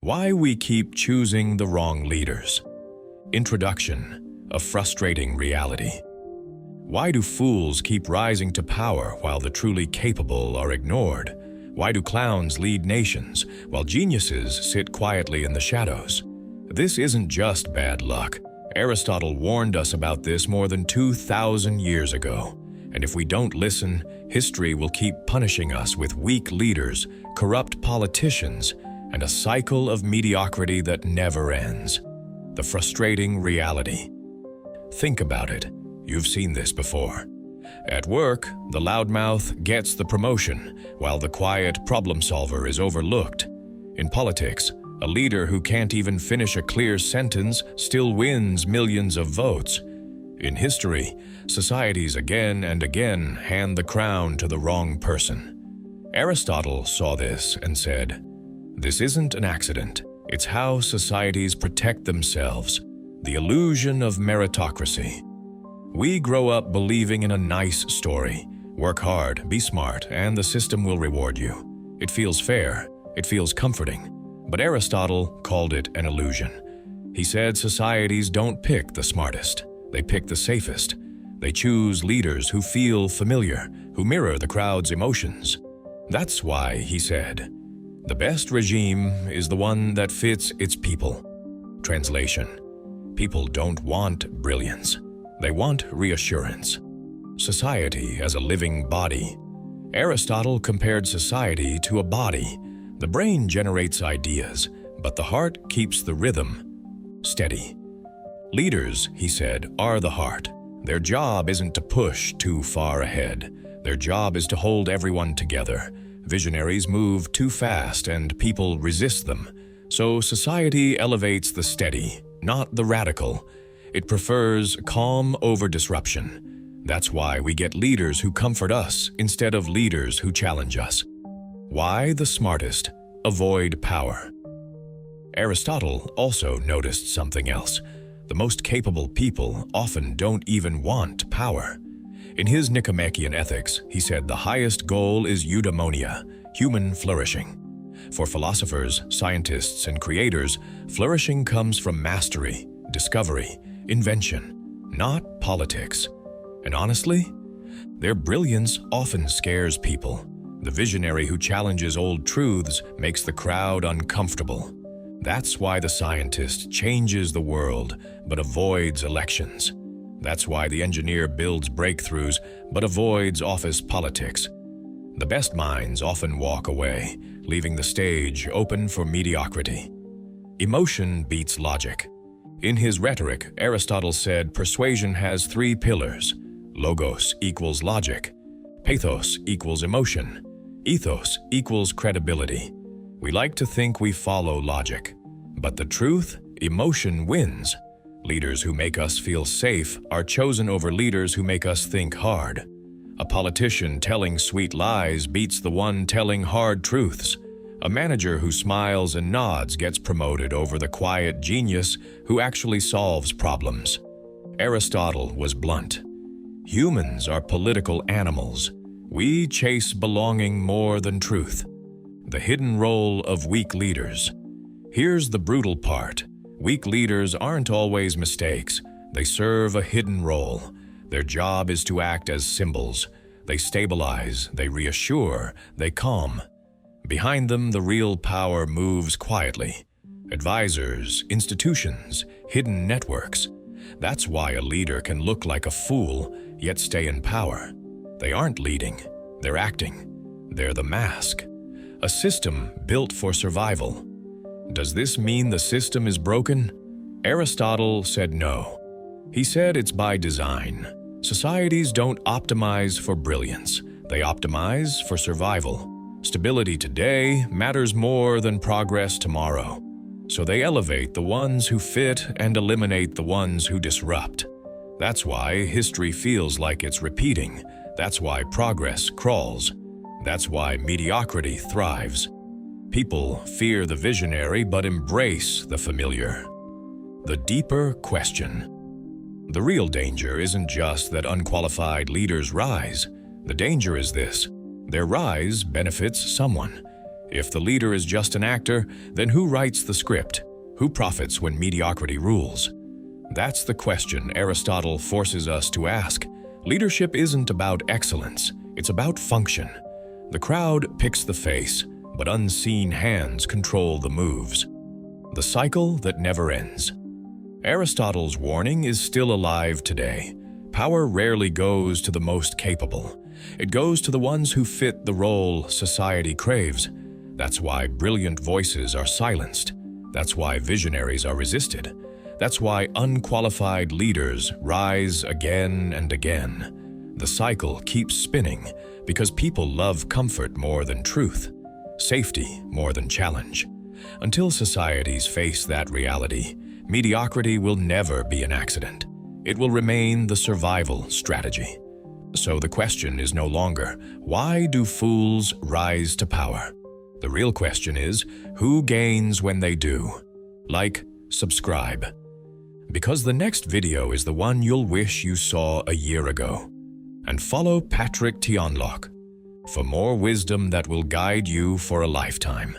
Why we keep choosing the wrong leaders. Introduction, a frustrating reality. Why do fools keep rising to power while the truly capable are ignored? Why do clowns lead nations while geniuses sit quietly in the shadows? This isn't just bad luck. Aristotle warned us about this more than 2,000 years ago. And if we don't listen, history will keep punishing us with weak leaders, corrupt politicians, and a cycle of mediocrity that never ends. The frustrating reality. Think about it. You've seen this before. At work, the loudmouth gets the promotion, while the quiet problem solver is overlooked. In politics, a leader who can't even finish a clear sentence still wins millions of votes. In history, societies again and again hand the crown to the wrong person. Aristotle saw this and said, "This isn't an accident. It's how societies protect themselves, the illusion of meritocracy." We grow up believing in a nice story. Work hard, be smart, and the system will reward you. It feels fair. It feels comforting. But Aristotle called it an illusion. He said societies don't pick the smartest. They pick the safest. They choose leaders who feel familiar, who mirror the crowd's emotions. That's why, he said, the best regime is the one that fits its people. Translation: people don't want brilliance. They want reassurance. Society as a living body. Aristotle compared society to a body. The brain generates ideas, but the heart keeps the rhythm steady. Leaders, he said, are the heart. Their job isn't to push too far ahead. Their job is to hold everyone together. Visionaries move too fast and people resist them. So society elevates the steady, not the radical. It prefers calm over disruption. That's why we get leaders who comfort us instead of leaders who challenge us. Why the smartest avoid power. Aristotle also noticed something else. The most capable people often don't even want power. In his Nicomachean Ethics, he said the highest goal is eudaimonia, human flourishing. For philosophers, scientists, and creators, flourishing comes from mastery, discovery, invention, not politics. And honestly, their brilliance often scares people. The visionary who challenges old truths makes the crowd uncomfortable. That's why the scientist changes the world but avoids elections. That's why the engineer builds breakthroughs but avoids office politics. The best minds often walk away, leaving the stage open for mediocrity. Emotion beats logic. In his Rhetoric, Aristotle said persuasion has three pillars. Logos equals logic. Pathos equals emotion. Ethos equals credibility. We like to think we follow logic. But the truth, emotion wins. Leaders who make us feel safe are chosen over leaders who make us think hard. A politician telling sweet lies beats the one telling hard truths. A manager who smiles and nods gets promoted over the quiet genius who actually solves problems. Aristotle was blunt. Humans are political animals. We chase belonging more than truth. The hidden role of weak leaders. Here's the brutal part. Weak leaders aren't always mistakes. They serve a hidden role. Their job is to act as symbols. They stabilize, they reassure, they calm. Behind them, the real power moves quietly. Advisors, institutions, hidden networks. That's why a leader can look like a fool, yet stay in power. They aren't leading, they're acting. They're the mask. A system built for survival. Does this mean the system is broken? Aristotle said no. He said it's by design. Societies don't optimize for brilliance. They optimize for survival. Stability today matters more than progress tomorrow. So they elevate the ones who fit and eliminate the ones who disrupt. That's why history feels like it's repeating. That's why progress crawls. That's why mediocrity thrives. People fear the visionary but embrace the familiar. The deeper question. The real danger isn't just that unqualified leaders rise. The danger is this: their rise benefits someone. If the leader is just an actor, then who writes the script? Who profits when mediocrity rules? That's the question Aristotle forces us to ask. Leadership isn't about excellence, it's about function. The crowd picks the face, but unseen hands control the moves. The cycle that never ends. Aristotle's warning is still alive today. Power rarely goes to the most capable. It goes to the ones who fit the role society craves. That's why brilliant voices are silenced. That's why visionaries are resisted. That's why unqualified leaders rise again and again. The cycle keeps spinning because people love comfort more than truth, safety more than challenge. Until societies face that reality, mediocrity will never be an accident. It will remain the survival strategy. So the question is no longer, why do fools rise to power? The real question is, who gains when they do? Like, subscribe. Because the next video is the one you'll wish you saw a year ago. And follow Patrick Tionloc for more wisdom that will guide you for a lifetime.